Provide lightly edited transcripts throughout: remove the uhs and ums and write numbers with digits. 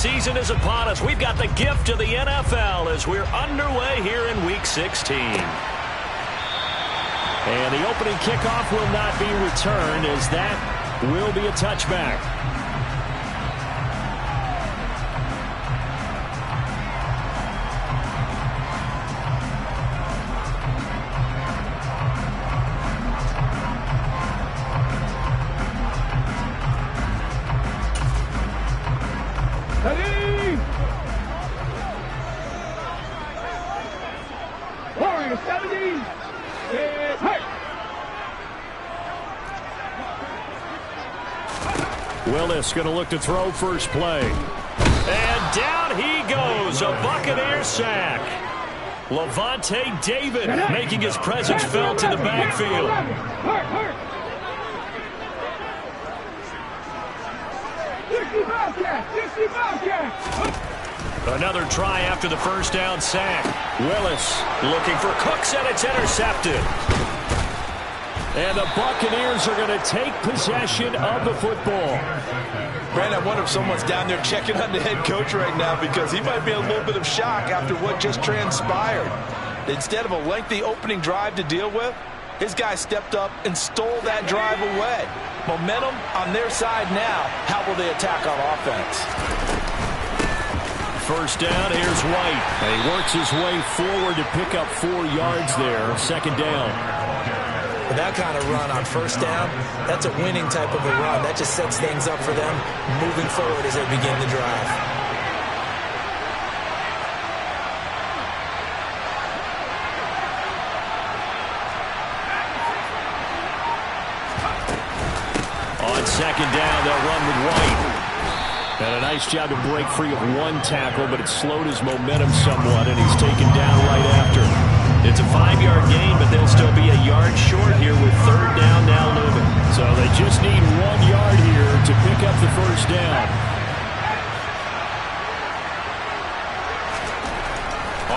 season is upon us. We've got the gift of the NFL as we're underway here in Week 16. And the opening kickoff will not be returned, as that will be a touchback. Willis going to look to throw first play. And down he goes. A Buccaneer sack. Levante David making his presence felt in the backfield. Another try after the first down sack. Willis looking for Cooks, and it's intercepted. And the Buccaneers are going to take possession of the football. Brandon, I wonder if someone's down there checking on the head coach right now, because he might be in a little bit of shock after what just transpired. Instead of a lengthy opening drive to deal with, his guy stepped up and stole that drive away. Momentum on their side now. How will they attack on offense? First down, here's White. And he works his way forward to pick up 4 yards there. Second down. That kind of run on first down, that's a winning type of a run. That just sets things up for them moving forward as they begin the drive. On second down, they'll run with White. And a nice job to break free of one tackle, but it slowed his momentum somewhat, and he's taken down right after. It's a 5-yard gain, but they'll still be a yard short here with third down now looming. So they just need 1 yard here to pick up the first down.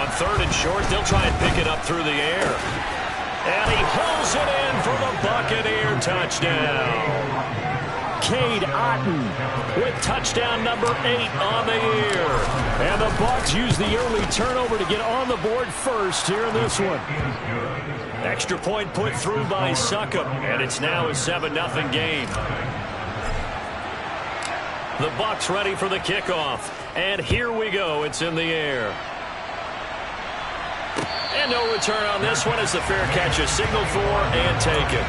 On third and short, they'll try and pick it up through the air. And he pulls it in for the Buccaneer touchdown. Cade Otton with touchdown number 8 on the year. And the Bucs use the early turnover to get on the board first here in this one. Extra point put through by Succop, and it's now a 7-0 game. The Bucs ready for the kickoff. And here we go. It's in the air. And no return on this one as the fair catch is signaled for and taken.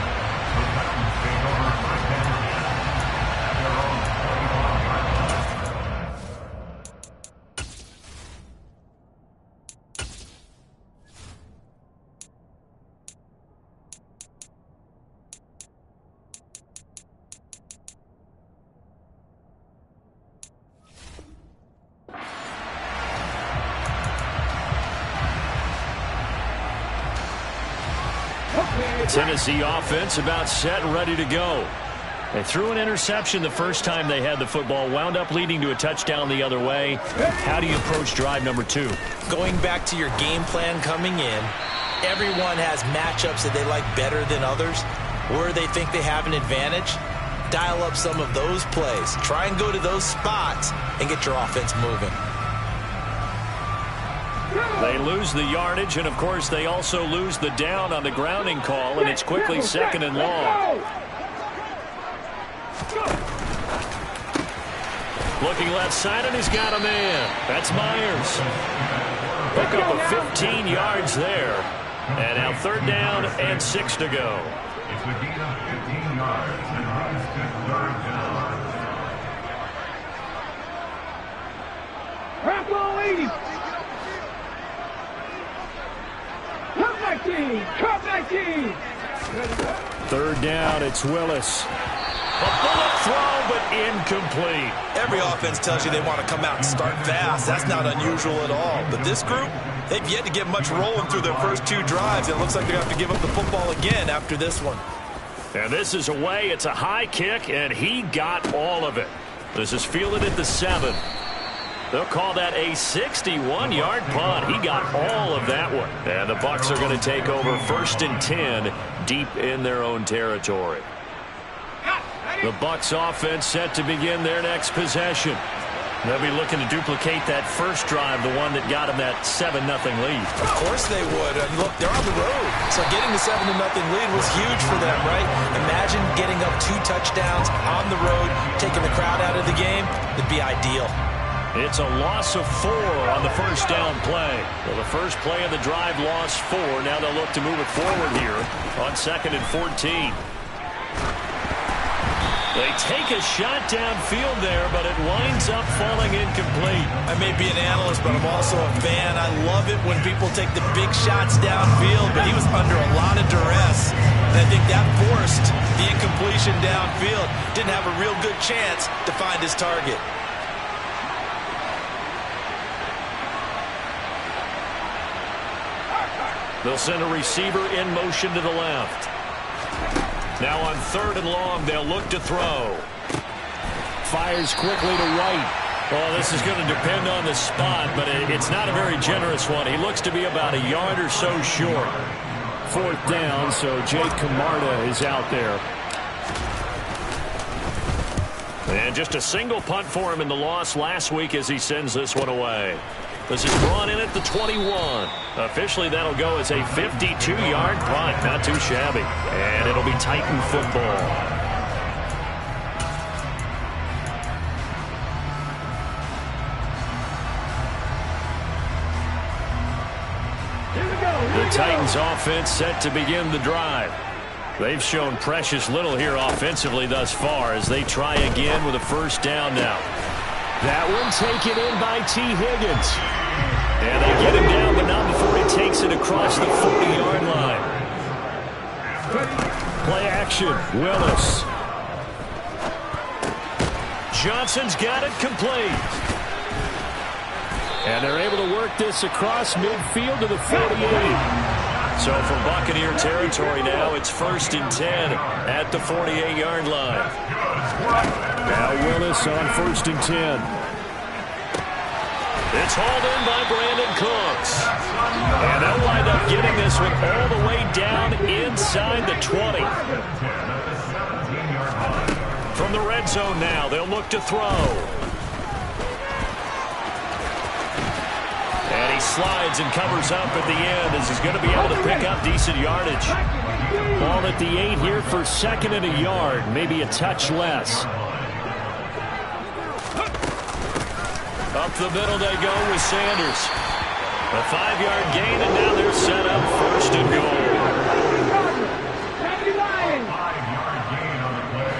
Tennessee offense about set and ready to go. They threw an interception the first time they had the football, wound up leading to a touchdown the other way. How do you approach drive number 2? Going back to your game plan coming in, everyone has matchups that they like better than others, where they think they have an advantage. Dial up some of those plays. Try and go to those spots and get your offense moving. They lose the yardage, and of course they also lose the down on the grounding call, and it's quickly second and long. Looking left side, and he's got a man. That's Myers. Pick up a 15 yards there. And now third down and 6 to go. It's a gain of 15 yards and runs to third down. Third down, it's Willis. A bullet throw, but incomplete. Every offense tells you they want to come out and start fast. That's not unusual at all. But this group, they've yet to get much rolling through their first 2 drives. It looks like they're going to have to give up the football again after this one. And this is away. It's a high kick, and he got all of it. This is fielded at the 7. They'll call that a 61-yard punt. He got all of that one. And the Bucs are going to take over first and 10 deep in their own territory. The Bucs offense set to begin their next possession. They'll be looking to duplicate that first drive, the one that got them that 7-0 lead. Of course they would. And look, they're on the road. So getting the 7-0 lead was huge for them, right? Imagine getting up 2 touchdowns on the road, taking the crowd out of the game. It'd be ideal. It's a loss of 4 on the first down play. Well, the first play of the drive lost 4. Now they'll look to move it forward here on 2nd and 14. They take a shot downfield there, but it winds up falling incomplete. I may be an analyst, but I'm also a fan. I love it when people take the big shots downfield, but he was under a lot of duress. And I think that forced the incompletion downfield. Didn't have a real good chance to find his target. They'll send a receiver in motion to the left. Now on 3rd and long, they'll look to throw. Fires quickly to right. Well, this is going to depend on the spot, but it's not a very generous one. He looks to be about a yard or so short. 4th down, so Jake Camarda is out there. And just a single punt for him in the loss last week as he sends this one away. This is brought in at the 21. Officially, that'll go as a 52-yard punt. Not too shabby. And it'll be Titan football. The Titans offense set to begin the drive. They've shown precious little here offensively thus far as they try again with a first down now. That one taken in by T. Higgins. And they get him down, but not before he takes it across the 40-yard line. Play action, Willis. Johnson's got it complete. And they're able to work this across midfield to the 48. So from Buccaneer territory now, it's 1st and 10 at the 48-yard line. Now Willis on 1st and 10. It's hauled in by Brandon Cooks. And they'll wind up getting this one all the way down inside the 20. From the red zone now, they'll look to throw. And he slides and covers up at the end as he's going to be able to pick up decent yardage. Ball at the 8 here for 2nd and a yard, maybe a touch less. Up the middle they go with Sanders. A 5-yard gain, and now they're set up 1st and goal. 5-yard gain on the play.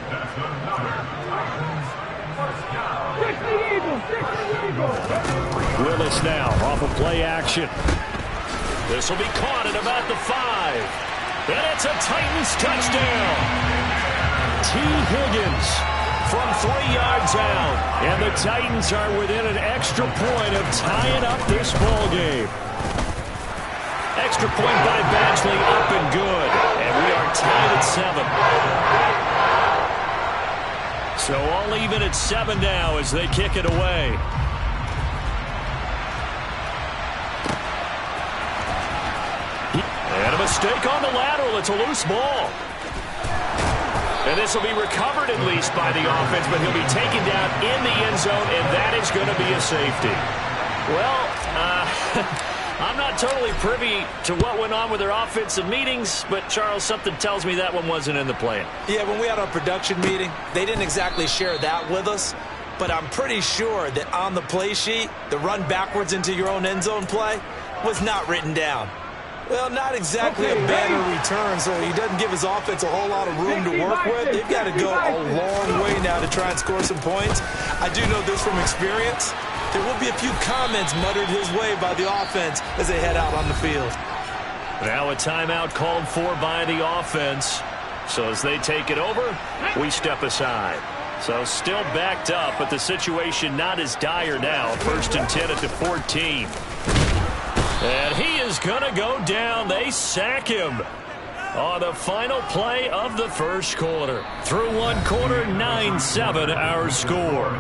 That's another Titans first down. Willis now off of play action. This will be caught at about the 5. And it's a Titans touchdown. T. Higgins from 3 yards out. And the Titans are within an extra point of tying up this ball game. Extra point by Badgley up and good. And we are tied at 7. So all even at 7 now as they kick it away. And a mistake on the lateral. It's a loose ball. And this will be recovered at least by the offense, but he'll be taken down in the end zone, and that is going to be a safety. Well, I'm not totally privy to what went on with their offensive meetings, but, Charles, something tells me that one wasn't in the plan. Yeah, when we had our production meeting, they didn't exactly share that with us, but I'm pretty sure that on the play sheet, the run backwards into your own end zone play was not written down. Well, not exactly a banner return, so he doesn't give his offense a whole lot of room to work with. They've got to go a long way now to try and score some points. I do know this from experience. There will be a few comments muttered his way by the offense as they head out on the field. Now a timeout called for by the offense. So as they take it over, we step aside. So still backed up, but the situation not as dire now. 1st and 10 at the 14. And he is going to go down. They sack him on the final play of the first quarter. Through one quarter, 9-7 our score.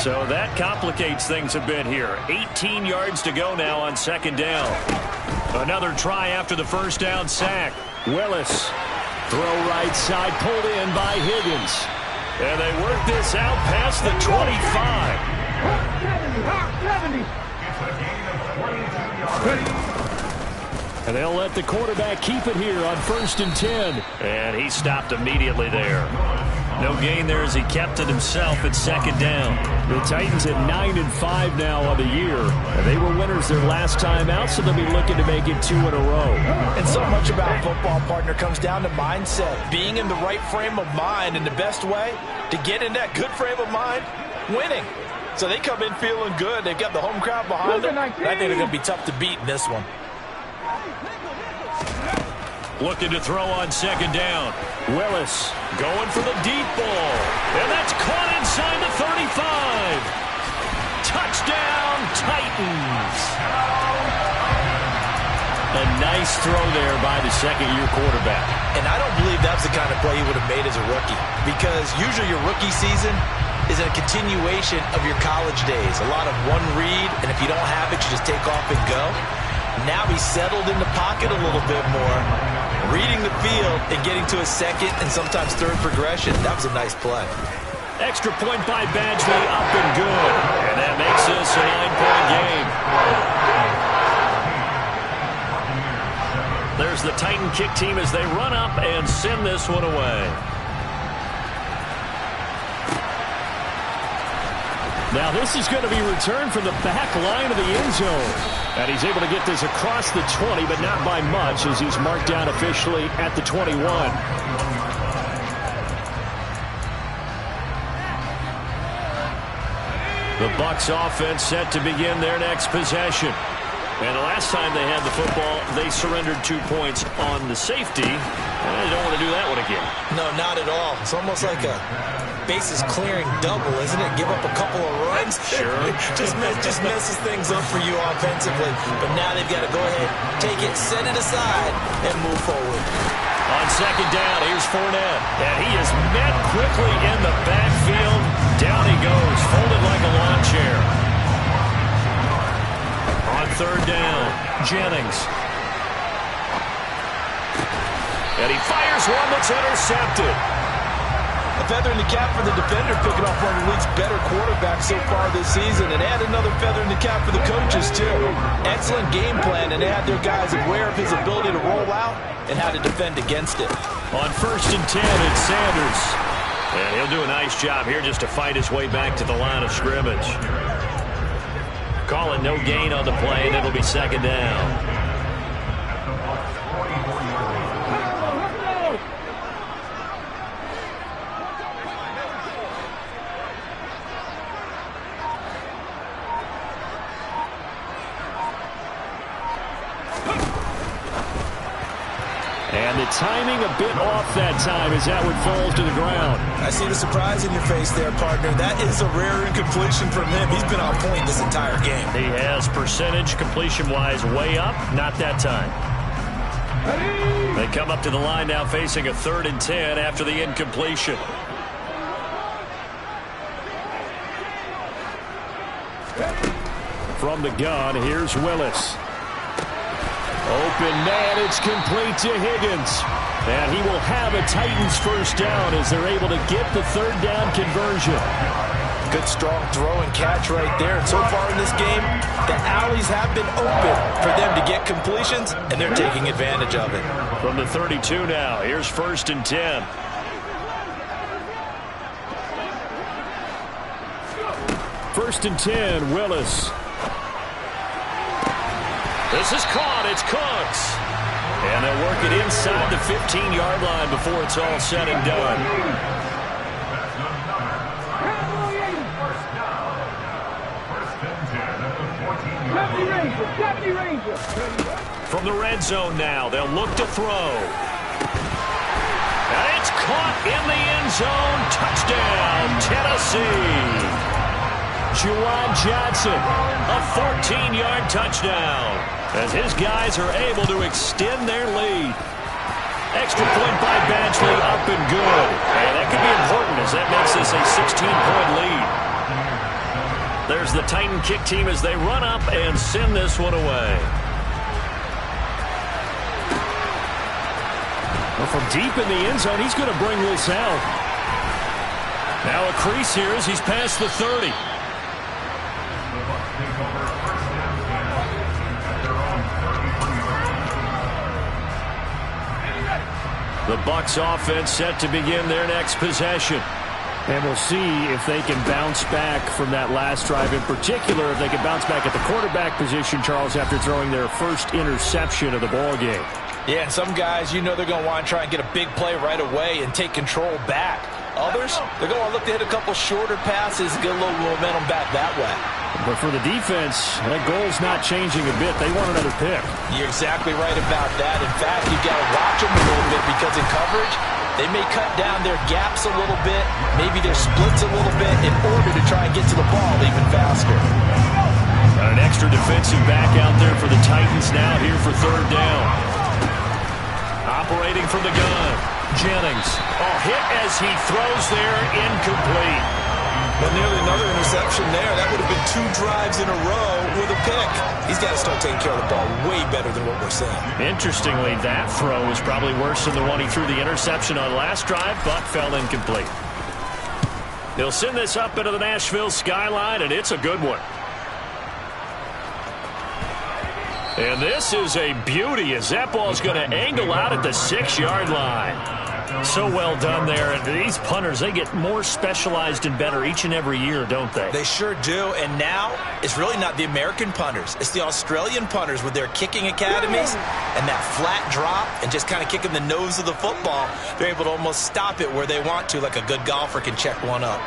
So that complicates things a bit here. 18 yards to go now on second down. Another try after the first down sack. Willis. Throw right side, pulled in by Higgins. And they work this out past the 25. And they'll let the quarterback keep it here on 1st and 10. And he stopped immediately there. No gain there as he kept it himself at second down. The Titans at 9-5 now on the year. And they were winners their last time out, so they'll be looking to make it 2 in a row. And so much about football, partner, comes down to mindset. Being in the right frame of mind, and the best way to get in that good frame of mind, winning. So they come in feeling good. They've got the home crowd behind them. I think they're going to be tough to beat in this one. Looking to throw on second down. Willis going for the deep ball. And that's caught inside the 35. Touchdown, Titans. A nice throw there by the second-year quarterback. And I don't believe that's the kind of play he would have made as a rookie. Because usually your rookie season is a continuation of your college days. A lot of one read, and if you don't have it, you just take off and go. Now he's settled in the pocket a little bit more, reading the field and getting to a second and sometimes third progression. That was a nice play. Extra point by Badgley, up and good. And that makes this a 9-point game. There's the Titan kick team as they run up and send this one away. Now this is going to be returned from the back line of the end zone. And he's able to get this across the 20, but not by much as he's marked down officially at the 21. The Bucs offense set to begin their next possession. And the last time they had the football, they surrendered 2 points on the safety. And they don't want to do that one again. No, not at all. It's almost like a bases clearing double, isn't it? Give up a couple of runs. Sure. just messes things up for you offensively. But now they've got to go ahead, take it, set it aside, and move forward. On second down, here's Fournette. And he is met quickly in the backfield. Down he goes, folded like a lawn chair. On third down, Jennings. And he fires one that's intercepted. A feather in the cap for the defender, picking off one of the league's better quarterbacks so far this season, and add another feather in the cap for the coaches, too. Excellent game plan, and they had their guys aware of his ability to roll out and how to defend against it. On 1st and 10, it's Sanders. And he'll do a nice job here just to fight his way back to the line of scrimmage. Call it no gain on the play, and it'll be second down. And the timing a bit off that time as that one falls to the ground. I see the surprise in your face there, partner. That is a rare incompletion from him. He's been on point this entire game. He has percentage completion-wise way up. Not that time. They come up to the line now facing a 3rd and 10 after the incompletion. From the gun, here's Willis. Open man, it's complete to Higgins. And he will have a Titans first down as they're able to get the 3rd down conversion. Good, strong throw and catch right there. And so far in this game, the alleys have been open for them to get completions, and they're taking advantage of it. From the 32 now, here's 1st and 10. First and 10, Willis. This is caught. It's Cooks. And they'll work it inside the 15-yard line before it's all said and done. From the red zone now, they'll look to throw. And it's caught in the end zone. Touchdown, Tennessee. Juwan Johnson, a 14-yard touchdown, as his guys are able to extend their lead. Extra point by Badgley, up and good. And that could be important as that makes this a 16-point lead. There's the Titan kick team as they run up and send this one away. Well, from deep in the end zone, he's going to bring this out. Now a crease here as he's past the 30. The Bucs offense set to begin their next possession. And we'll see if they can bounce back from that last drive. In particular, if they can bounce back at the quarterback position, Charles, after throwing their first interception of the ball game. Yeah, and some guys, you know they're going to want to try and get a big play right away and take control back. Others, they're going to look to hit a couple shorter passes and get a little momentum back that way. But for the defense, that goal's not changing a bit. They want another pick. You're exactly right about that. In fact, you've got to watch them a little bit because in coverage, they may cut down their gaps a little bit, maybe their splits a little bit in order to try and get to the ball even faster. Got an extra defensive back out there for the Titans now here for third down. Operating from the gun, Jennings. Oh, hit as he throws there, incomplete. But nearly another interception there. That would have been 2 drives in a row with a pick. He's got to start taking care of the ball way better than what we're seeing. Interestingly, that throw was probably worse than the one he threw the interception on last drive, but fell incomplete. He'll send this up into the Nashville skyline, and it's a good one. And this is a beauty as that ball's going to angle out at the 6-yard line. So well done there. And these punters, they get more specialized and better each and every year, don't they? They sure do. And now it's really not the American punters. It's the Australian punters with their kicking academies and that flat drop and just kind of kicking the nose of the football. They're able to almost stop it where they want to, like a good golfer can check one up.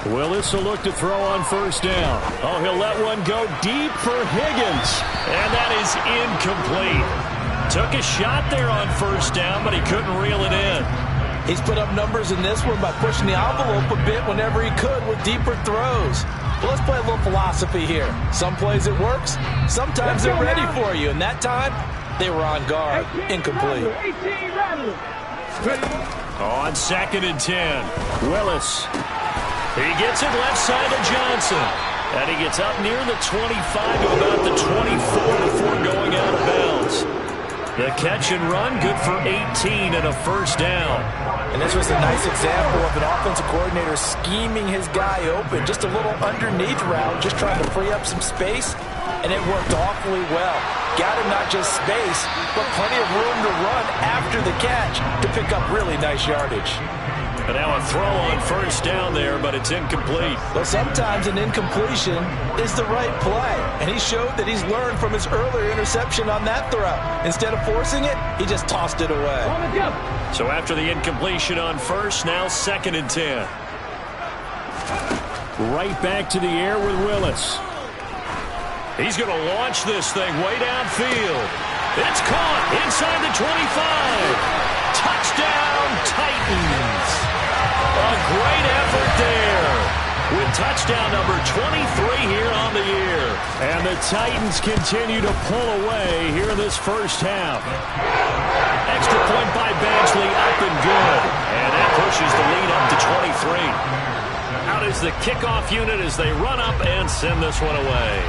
Willis will look to throw on first down. Oh, he'll let one go deep for Higgins. And that is incomplete. Took a shot there on first down, but he couldn't reel it in. He's put up numbers in this one by pushing the envelope a bit whenever he could with deeper throws. Well, let's play a little philosophy here. Some plays it works. Sometimes they're ready for you. And that time, they were on guard. Incomplete. On 2nd and 10, Willis. He gets it left side to Johnson. And he gets up near the 25 to about the 24 before going out of bounds. The catch and run, good for 18 and a first down. And this was a nice example of an offensive coordinator scheming his guy open. Just a little underneath route, just trying to free up some space. And it worked awfully well. Got him not just space, but plenty of room to run after the catch to pick up really nice yardage. And now a throw on first down there, but it's incomplete. Well, sometimes an incompletion is the right play. And he showed that he's learned from his earlier interception on that throw. Instead of forcing it, he just tossed it away. So after the incompletion on first, now 2nd and 10. Right back to the air with Willis. He's going to launch this thing way downfield. It's caught inside the 25. Touchdown, Titans. A great effort there with touchdown number 23 here on the year. And the Titans continue to pull away here in this first half. Extra point by Badgley, up and good. And that pushes the lead up to 23. Out is the kickoff unit as they run up and send this one away.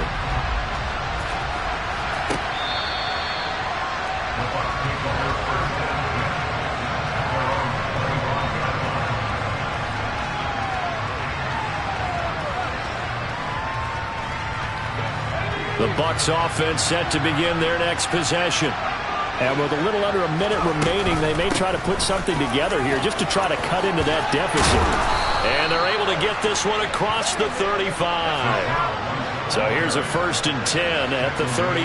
The Bucs offense set to begin their next possession. And with a little under a minute remaining, they may try to put something together here just to try to cut into that deficit. And they're able to get this one across the 35. So here's a 1st and 10 at the 38.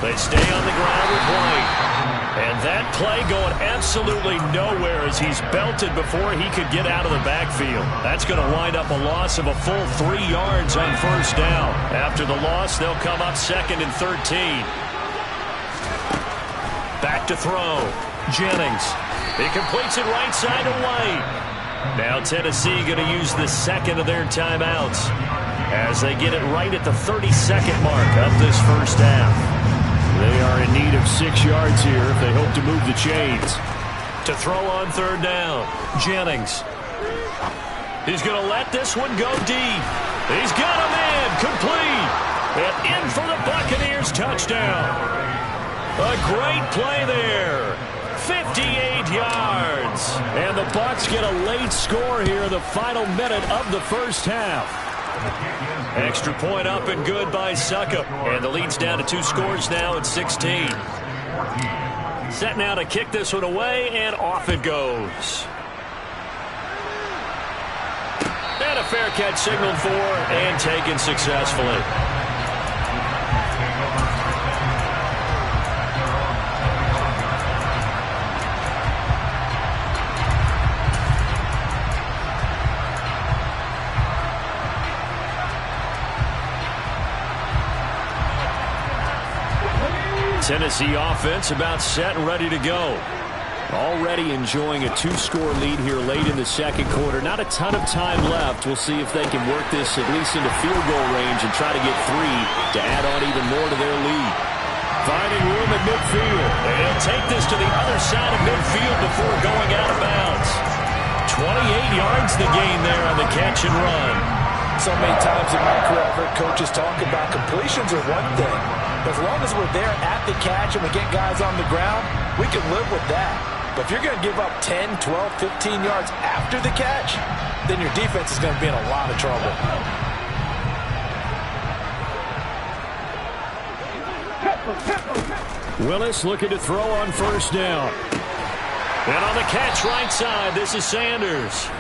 They stay on the ground with White. And that play going absolutely nowhere as he's belted before he could get out of the backfield. That's going to wind up a loss of a full 3 yards on first down. After the loss, they'll come up 2nd and 13. Back to throw. Jennings. He completes it right side to White. Now Tennessee going to use the 2nd of their timeouts. as they get it right at the 32nd mark of this first half. They are in need of 6 yards here if they hope to move the chains. To throw on third down, Jennings. He's going to let this one go deep. He's got a man complete. And in for the Buccaneers touchdown. A great play there. 58 yards. And the Bucs get a late score here in the final minute of the first half. Extra point up and good by Suckup. And the lead's down to 2 scores now at 16. Set now to kick this one away, and off it goes. And a fair catch signaled for and taken successfully. Tennessee offense about set and ready to go. Already enjoying a 2-score lead here late in the second quarter. Not a ton of time left. We'll see if they can work this at least into field goal range and try to get 3 to add on even more to their lead. Finding room at midfield. And he'll take this to the other side of midfield before going out of bounds. 28 yards the gain there on the catch and run. So many times in my career I've heard coaches talk about completions are one thing. As long as we're there at the catch and we get guys on the ground, we can live with that. But if you're going to give up 10, 12, 15 yards after the catch, then your defense is going to be in a lot of trouble. Willis looking to throw on first down. And on the catch right side, this is Sanders.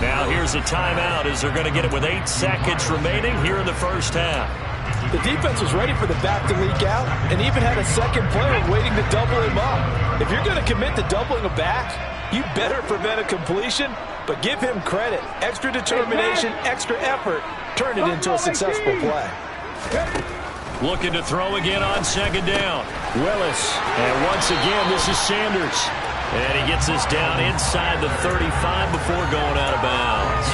Now here's a timeout as they're going to get it with 8 seconds remaining here in the first half. The defense was ready for the back to leak out and even had a second player waiting to double him up. If you're going to commit to doubling a back, you better prevent a completion, but give him credit. Extra determination, extra effort, turn it into a successful play. Looking to throw again on second down. Willis. And once again, this is Sanders. And he gets us down inside the 35 before going out of bounds.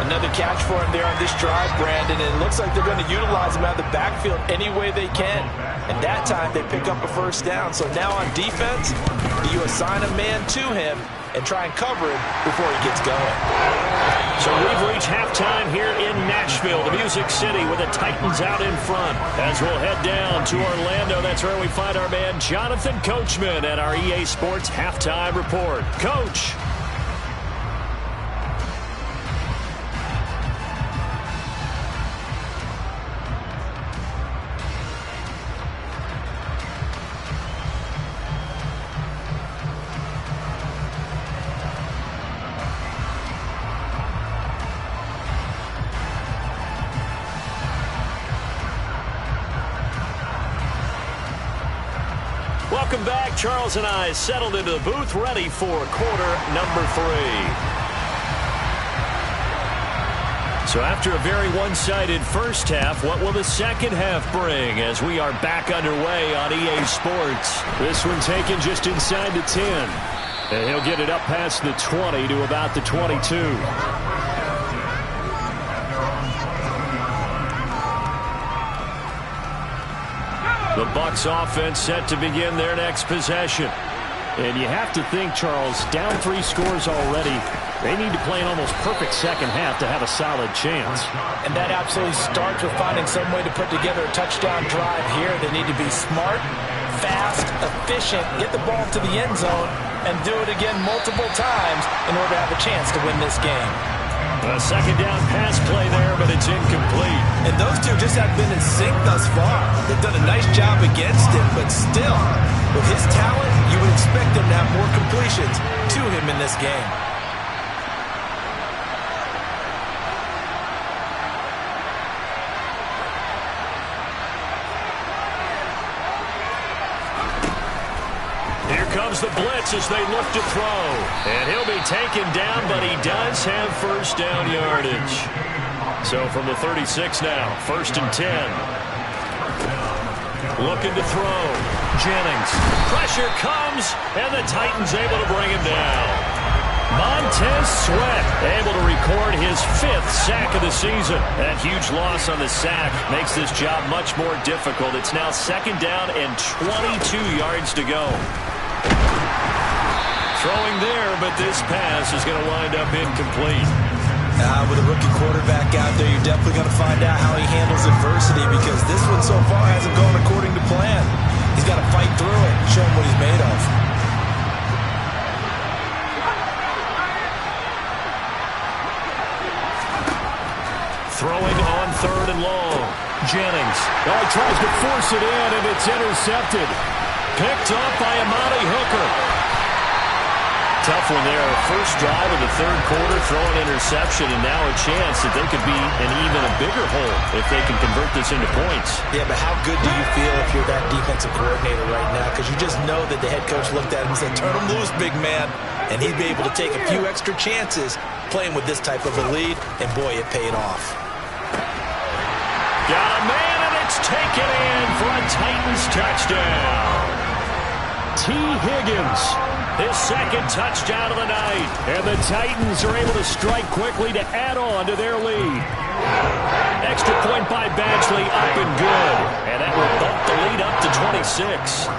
Another catch for him there on this drive, Brandon, and it looks like they're going to utilize him out of the backfield any way they can. And that time they pick up a first down. So now on defense, you assign a man to him and try and cover him before he gets going. So we've reached halftime here in Nashville, the Music City, with the Titans out in front. As we'll head down to Orlando, that's where we find our man Jonathan Coachman at our EA Sports Halftime Report. Coach. Welcome back. Charles and I settled into the booth, ready for quarter number 3. So after a very one-sided first half, what will the second half bring as we are back underway on EA Sports? This one taken just inside the 10. And he'll get it up past the 20 to about the 22. The Bucs offense set to begin their next possession. And you have to think, Charles, down 3 scores already. They need to play an almost perfect second half to have a solid chance. And that absolutely starts with finding some way to put together a touchdown drive here. They need to be smart, fast, efficient, get the ball to the end zone, and do it again multiple times in order to have a chance to win this game. A second down pass play there, but it's incomplete. And those two just have been in sync thus far. They've done a nice job against him, but still, with his talent, you would expect him to have more completions to him in this game. Comes the blitz as they look to throw. And he'll be taken down, but he does have first down yardage. So from the 36 now, 1st and 10. Looking to throw. Jennings. Pressure comes, and the Titans able to bring him down. Montez Sweat able to record his 5th sack of the season. That huge loss on the sack makes this job much more difficult. It's now 2nd down and 22 yards to go. Throwing there, but this pass is going to wind up incomplete. With a rookie quarterback out there, you're definitely going to find out how he handles adversity, because this one so far hasn't gone according to plan. He's got to fight through it and show him what he's made of. Throwing on 3rd and long. Jennings. Oh, he tries to force it in, and it's intercepted. Picked up by Amani Hooker. Tough one there. First drive of the 3rd quarter, throwing interception, and now a chance that they could be in even a bigger hole if they can convert this into points. Yeah, but how good do you feel if you're that defensive coordinator right now? Because you just know that the head coach looked at him and said, turn him loose, big man. And he'd be able to take a few extra chances playing with this type of a lead, and boy, it paid off. Got a man, and it's taken in for a Titans touchdown. T. Higgins, his 2nd touchdown of the night. And the Titans are able to strike quickly to add on to their lead. Extra point by Badgley, up and good. And that will bump the lead up to 26.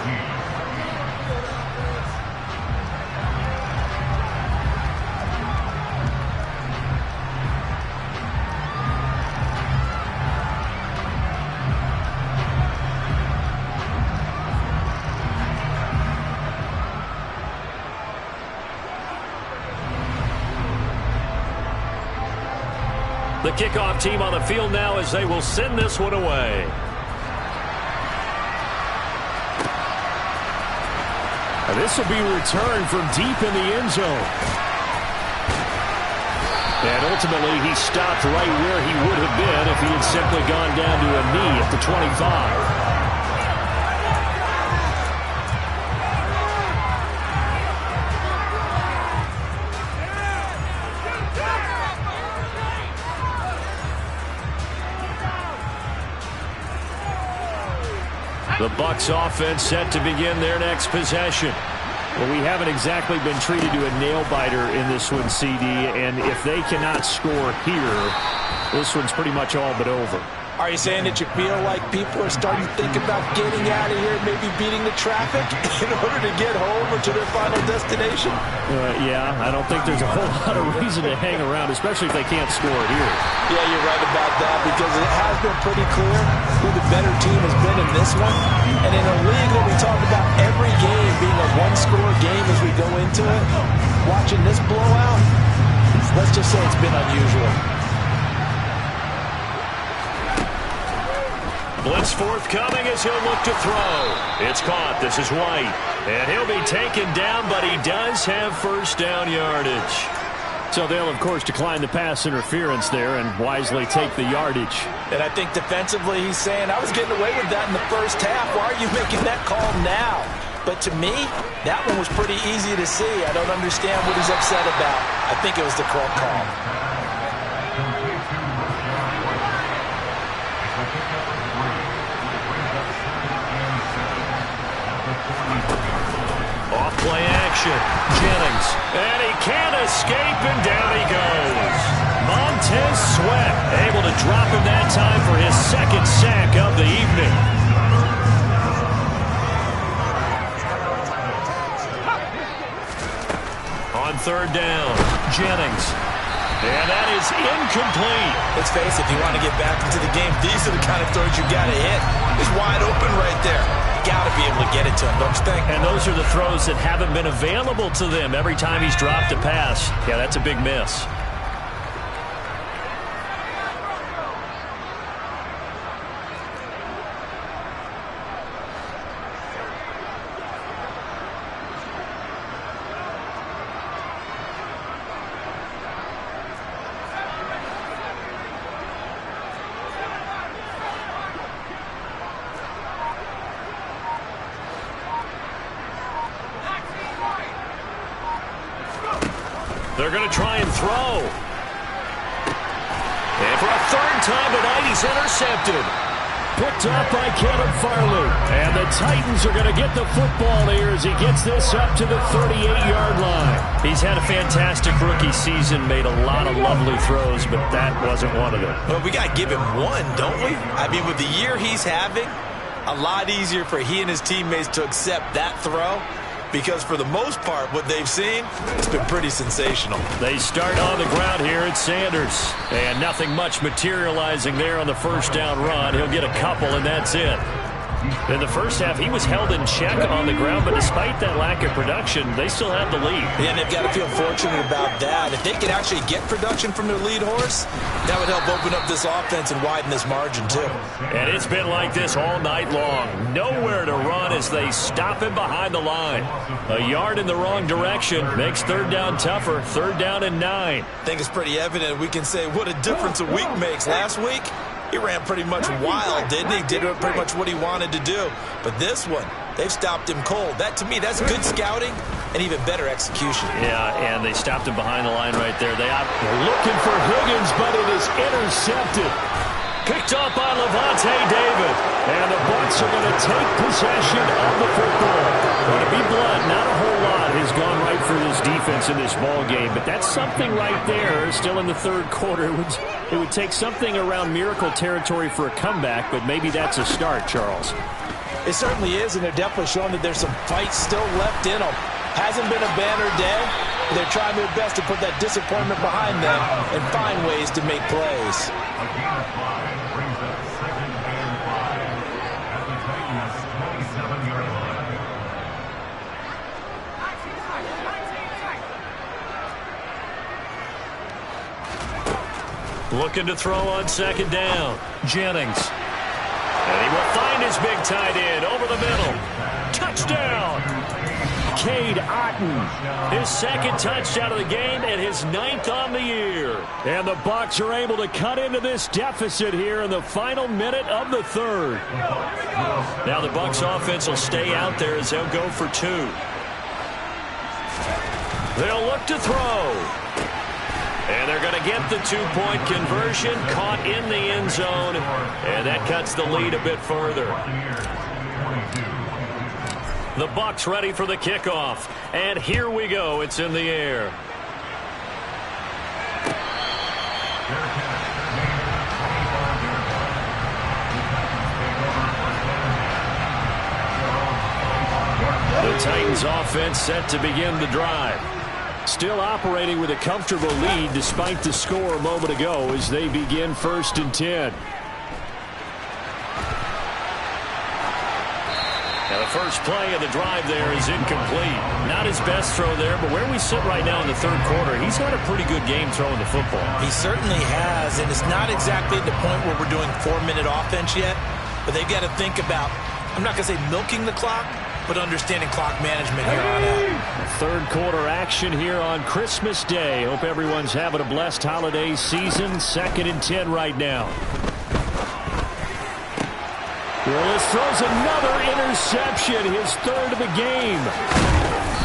The kickoff team on the field now as they will send this one away. And this will be returned from deep in the end zone. And ultimately, he stopped right where he would have been if he had simply gone down to a knee at the 25. The Bucs offense set to begin their next possession. Well, we haven't exactly been treated to a nail-biter in this one, CD, and if they cannot score here, this one's pretty much all but over. Are you saying that you feel like people are starting to think about getting out of here, maybe beating the traffic in order to get home or to their final destination? Yeah, I don't think there's a whole lot of reason to hang around, especially if they can't score here. Yeah, you're right about that, because it has been pretty clear who the better team has been in this one. And in a league where we talk about every game being a one-score game as we go into it, watching this blowout, let's just say it's been unusual. Blitz forthcoming as he'll look to throw. It's caught. This is White. And he'll be taken down, but he does have first down yardage. So they'll, of course, decline the pass interference there and wisely take the yardage. And I think defensively he's saying, I was getting away with that in the first half. Why are you making that call now? But to me, that one was pretty easy to see. I don't understand what he's upset about. I think it was the correct call. Off-play action. Jennings. And he can't escape, and down he goes. Montez Sweat able to drop him that time for his 2nd sack of the evening. On 3rd down, Jennings. And that is incomplete. Let's face it, if you want to get back into the game, these are the kind of throws you got to hit. He's wide open right there. Got to be able to get it to him, don't you think? And those are the throws that haven't been available to them every time he's dropped a pass. Yeah, that's a big miss. They're going to try and throw. And for a 3rd time tonight, he's intercepted. Picked off by Caleb Farley. And the Titans are going to get the football here as he gets this up to the 38-yard line. He's had a fantastic rookie season, made a lot of lovely throws, but that wasn't one of them. Well, we got to give him one, don't we? I mean, with the year he's having, a lot easier for he and his teammates to accept that throw. Because for the most part, what they've seen, it's been pretty sensational. They start on the ground here at Sanders. And nothing much materializing there on the first down run. He'll get a couple, and that's it. In the first half, he was held in check on the ground, but despite that lack of production, they still have the lead. Yeah, and they've got to feel fortunate about that. If they could actually get production from their lead horse, that would help open up this offense and widen this margin, too. And it's been like this all night long. Nowhere to run as they stop him behind the line. A yard in the wrong direction makes third down tougher. Third down and 9. I think it's pretty evident. We can say what a difference a week makes. Last week, he ran pretty much wild, didn't he? Did pretty much what he wanted to do. But this one, they've stopped him cold. That, to me, that's good scouting and even better execution. Yeah, and they stopped him behind the line right there. They're looking for Higgins, but it is intercepted. Picked up by Levante David. And the Bucs are going to take possession of the football. But to be blunt, not a whole lot has gone right for this defense in this ball game. But that's something right there. Still in the third quarter. It would take something around miracle territory for a comeback, but maybe that's a start, Charles. It certainly is, and they're definitely showing that there's some fight still left in them. Hasn't been a banner day. They're trying their best to put that disappointment behind them and find ways to make plays. Brings up 2nd and 5 at the Titans' 27-yard line. Looking to throw on second down. Jennings. And he will find his big tight end over the middle. Touchdown! Cade Otton. His second touchdown of the game and his 9th on the year. And the Bucs are able to cut into this deficit here in the final minute of the third. Now the Bucs offense will stay out there as they'll go for 2. They'll look to throw. And they're going to get the 2-point conversion, caught in the end zone, and that cuts the lead a bit further. The Bucs ready for the kickoff, and here we go. It's in the air. The Titans offense set to begin the drive. Still operating with a comfortable lead despite the score a moment ago as they begin 1st and 10. Now the first play of the drive there is incomplete. Not his best throw there, but where we sit right now in the third quarter, he's had a pretty good game throwing the football. He certainly has, and it's not exactly at the point where we're doing 4-minute offense yet, but they've got to think about, I'm not going to say milking the clock, but understanding clock management here on out. Third quarter action here on Christmas Day. Hope everyone's having a blessed holiday season. 2nd and 10 right now. Willis throws another interception, his 3rd of the game.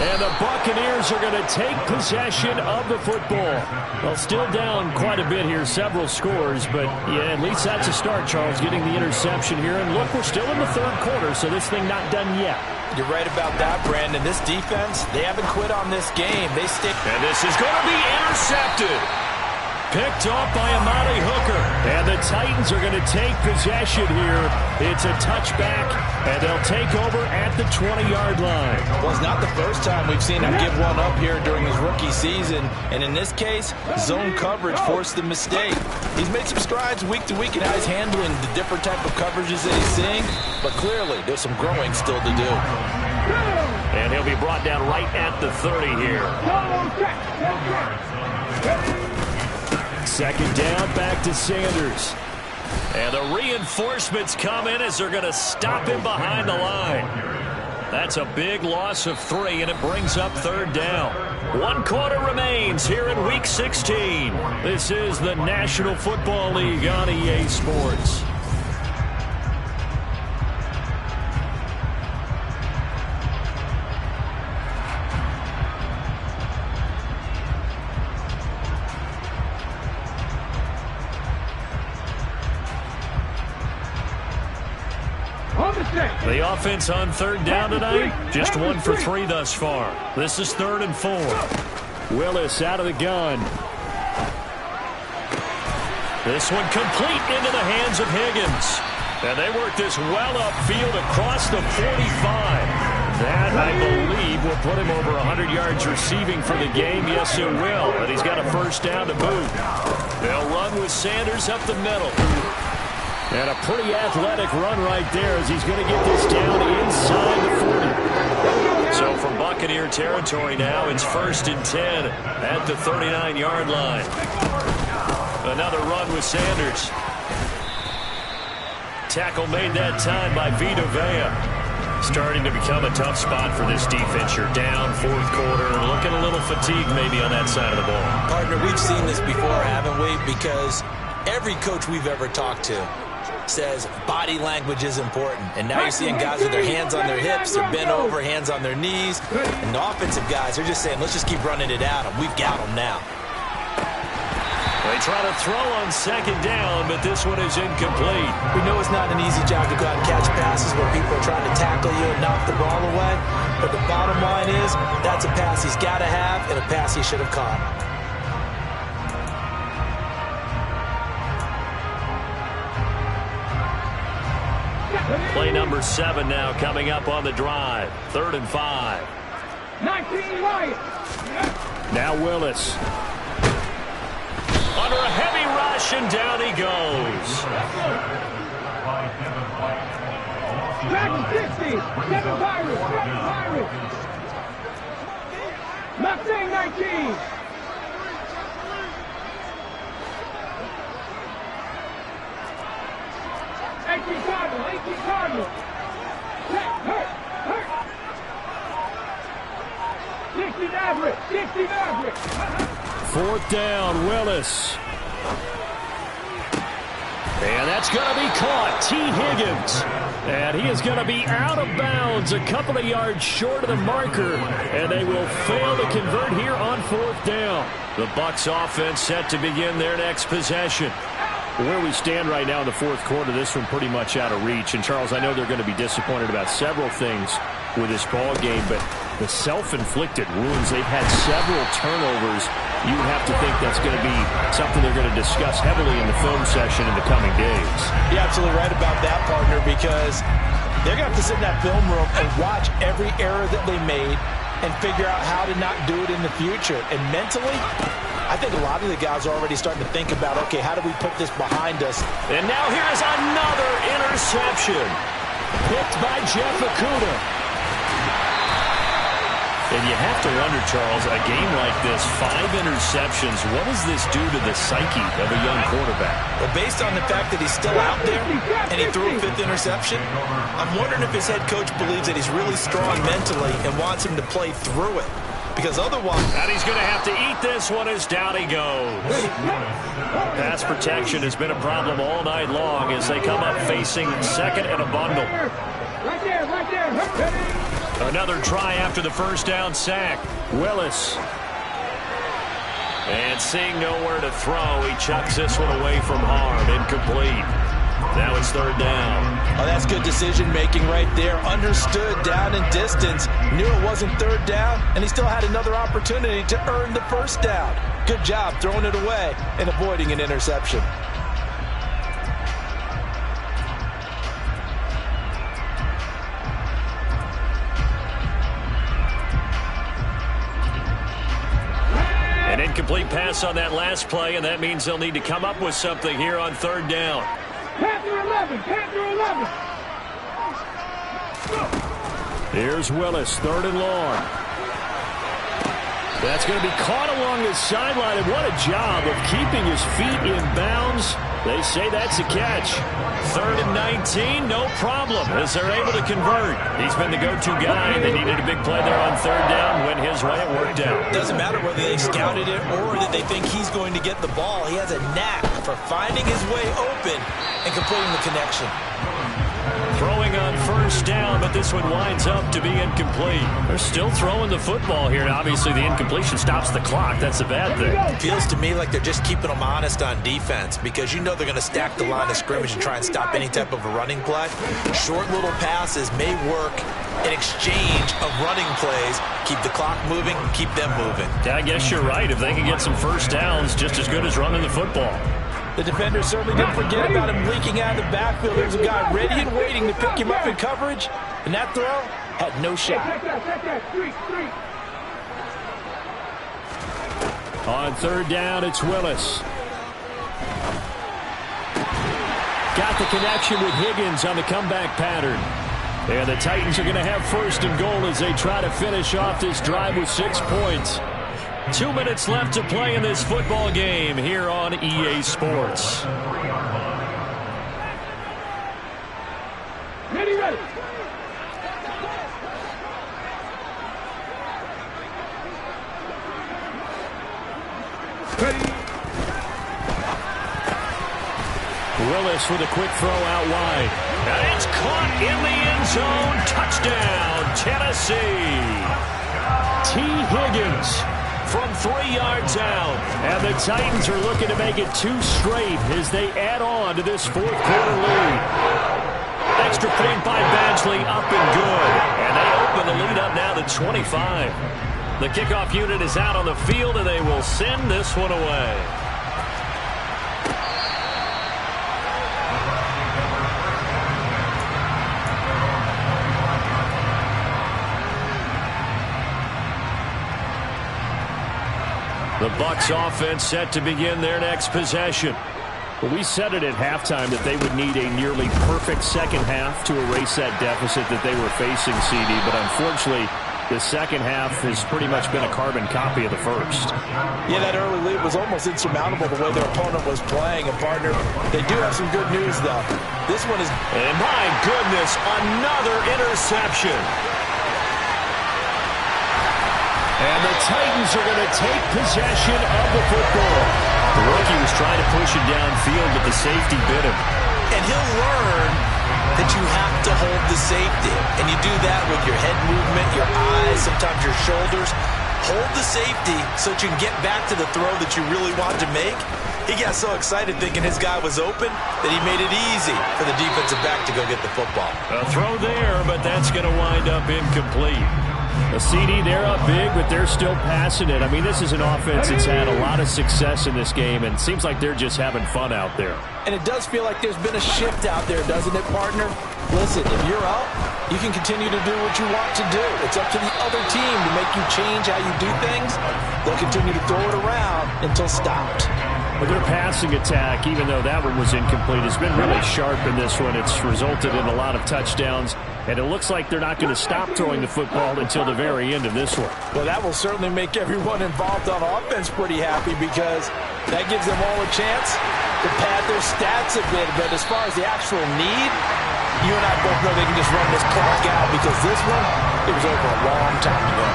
And the Buccaneers are going to take possession of the football. Well, still down quite a bit here, several scores, but yeah, at least that's a start, Charles, getting the interception here. And look, we're still in the third quarter, so this thing not done yet. You're right about that, Brandon. This defense, they haven't quit on this game. They stick. And this is going to be intercepted. Picked off by Amari Hooker. And the Titans are going to take possession here. It's a touchback, and they'll take over at the 20-yard line. Well, it's not the first time we've seen him give one up here during his rookie season. And in this case, zone coverage forced the mistake. He's made some strides week to week in how he's handling the different type of coverages that he's seeing. But clearly, there's some growing still to do. And he'll be brought down right at the 30 here. 2nd down, back to Sanders. And the reinforcements come in as they're going to stop him behind the line. That's a big loss of 3, and it brings up 3rd down. 1 quarter remains here in Week 16. This is the National Football League on EA Sports. The offense on third down tonight, just 1 for 3 thus far. This is 3rd and 4. Willis out of the gun. This one complete into the hands of Higgins. And they work this well upfield across the 45. That, I believe, will put him over 100 yards receiving for the game. Yes, it will. But he's got a first down to boot. They'll run with Sanders up the middle. And a pretty athletic run right there as he's going to get this down inside the 40. So from Buccaneer territory now, it's 1st and 10 at the 39-yard line. Another run with Sanders. Tackle made that time by Vita Vea. Starting to become a tough spot for this defense. You're down 4th quarter, looking a little fatigued maybe on that side of the ball. Partner, we've seen this before, haven't we? Because every coach we've ever talked to says body language is important. And now you're seeing guys with their hands on their hips, they're bent over, hands on their knees. And the offensive guys are just saying, let's just keep running it at them. We've got them now. They try to throw on 2nd down, but this one is incomplete. We know it's not an easy job to go out and catch passes where people are trying to tackle you and knock the ball away. But the bottom line is, that's a pass he's got to have and a pass he should have caught. Play number 7 now coming up on the drive. 3rd and 5. 19 Wyatt. Now Willis. Under a heavy rush, and down he goes. Back 60. 7 Pirates. 7 Pirates. Mustang 19. Cardinal. 18 Cardinal. Hurt. 60 Maverick. 60 Maverick. 4th down, Willis. And that's going to be caught. T. Higgins. And he is going to be out of bounds a couple of yards short of the marker. And they will fail to convert here on 4th down. The Bucs offense set to begin their next possession. Where we stand right now in the 4th quarter, this one pretty much out of reach. And, Charles, I know they're going to be disappointed about several things with this ball game, but the self-inflicted wounds, they've had several turnovers. You would have to think that's going to be something they're going to discuss heavily in the film session in the coming days. You're absolutely right about that, partner, because they're going to have to sit in that film room and watch every error that they made and figure out how to not do it in the future. And mentally, I think a lot of the guys are already starting to think about, okay, how do we put this behind us? And now here is another interception. Picked by Jeff Okudah. And you have to wonder, Charles, a game like this, 5 interceptions, what does this do to the psyche of a young quarterback? Well, based on the fact that he's still out there and he threw a 5th interception, I'm wondering if his head coach believes that he's really strong mentally and wants him to play through it. Because otherwise... And he's going to have to eat this one as down he goes. Pass protection has been a problem all night long as they come up facing 2nd and a bundle. Right there. Another try after the first down sack. Willis. And seeing nowhere to throw, he chucks this one away from harm. Incomplete. Now it's 3rd down. Oh, that's good decision-making right there. Understood down and distance. Knew it wasn't 3rd down, and he still had another opportunity to earn the first down. Good job throwing it away and avoiding an interception. An incomplete pass on that last play, and that means they'll need to come up with something here on 3rd down. Panther 11. Here's Willis, 3rd and long. That's going to be caught along his sideline, and what a job of keeping his feet in bounds. They say that's a catch. 3rd and 19, no problem, as they're able to convert. He's been the go-to guy, and they needed a big play there on 3rd down. Went his way, it worked out. Doesn't matter whether they scouted it or that they think he's going to get the ball. He has a knack for finding his way open and completing the connection. Throwing on 1st first down, but this one winds up to be incomplete. They're still throwing the football here. Now, obviously, the incompletion stops the clock. That's a bad thing. It feels to me like they're just keeping them honest on defense because you know they're going to stack the line of scrimmage and try and stop any type of a running play. Short little passes may work in exchange of running plays. Keep the clock moving, keep them moving. Yeah, I guess you're right. If they can get some first downs, just as good as running the football. The defender certainly didn't forget about him leaking out of the backfield. There's a guy ready and waiting to pick him up in coverage, and that throw had no shot. On third down, it's Willis. Got the connection with Higgins on the comeback pattern. And the Titans are going to have first and goal as they try to finish off this drive with 6 points. 2 minutes left to play in this football game here on EA Sports. Ready, ready. Ready. Willis with a quick throw out wide. And it's caught in the end zone. Touchdown, Tennessee. T. Higgins from 3 yards out. And the Titans are looking to make it 2 straight as they add on to this fourth quarter lead. Extra point by Badgley, up and good. And they open the lead up now to 25. The kickoff unit is out on the field, and they will send this one away. The Bucs offense set to begin their next possession. Well, we said it at halftime that they would need a nearly perfect second half to erase that deficit that they were facing, CD. But unfortunately, the second half has pretty much been a carbon copy of the first. Yeah, that early lead was almost insurmountable the way their opponent was playing. And, partner, they do have some good news, though. This one is... And my goodness, another interception. And the Titans are going to take possession of the football. The rookie was trying to push it downfield, but the safety bit him. And he'll learn that you have to hold the safety. And you do that with your head movement, your eyes, sometimes your shoulders. Hold the safety so that you can get back to the throw that you really want to make. He got so excited thinking his guy was open that he made it easy for the defensive back to go get the football. A throw there, but that's going to wind up incomplete. A CD, they're up big, but they're still passing it. I mean, this is an offense that's had a lot of success in this game, and it seems like they're just having fun out there. And it does feel like there's been a shift out there, doesn't it, partner? Listen, if you're up, you can continue to do what you want to do. It's up to the other team to make you change how you do things. They'll continue to throw it around until stopped. But their passing attack, even though that one was incomplete, has been really sharp in this one. It's resulted in a lot of touchdowns, and it looks like they're not going to stop throwing the football until the very end of this one. Well, that will certainly make everyone involved on offense pretty happy because that gives them all a chance to pad their stats a bit. But as far as the actual need, you and I both know they can just run this clock out because this one, it was over a long time ago.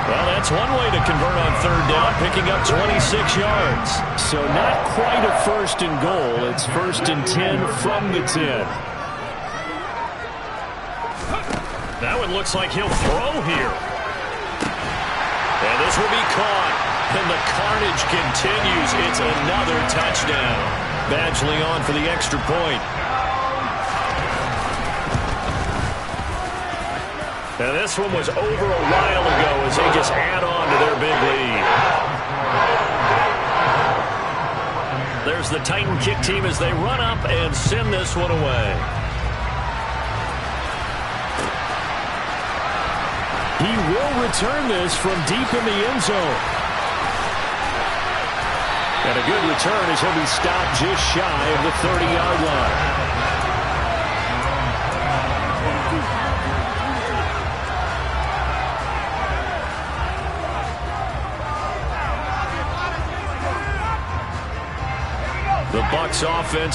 Well, that's one way to convert on third down, picking up 26 yards. So not quite a first and goal. It's first and 10 from the 10. That one looks like he'll throw here. And this will be caught. And the carnage continues. It's another touchdown. Badgley on for the extra point. And this one was over a while ago as they just add on to their big lead. There's the Titan kick team as they run up and send this one away. He will return this from deep in the end zone. And a good return as he'll be stopped just shy of the 30-yard line. The Bucs offense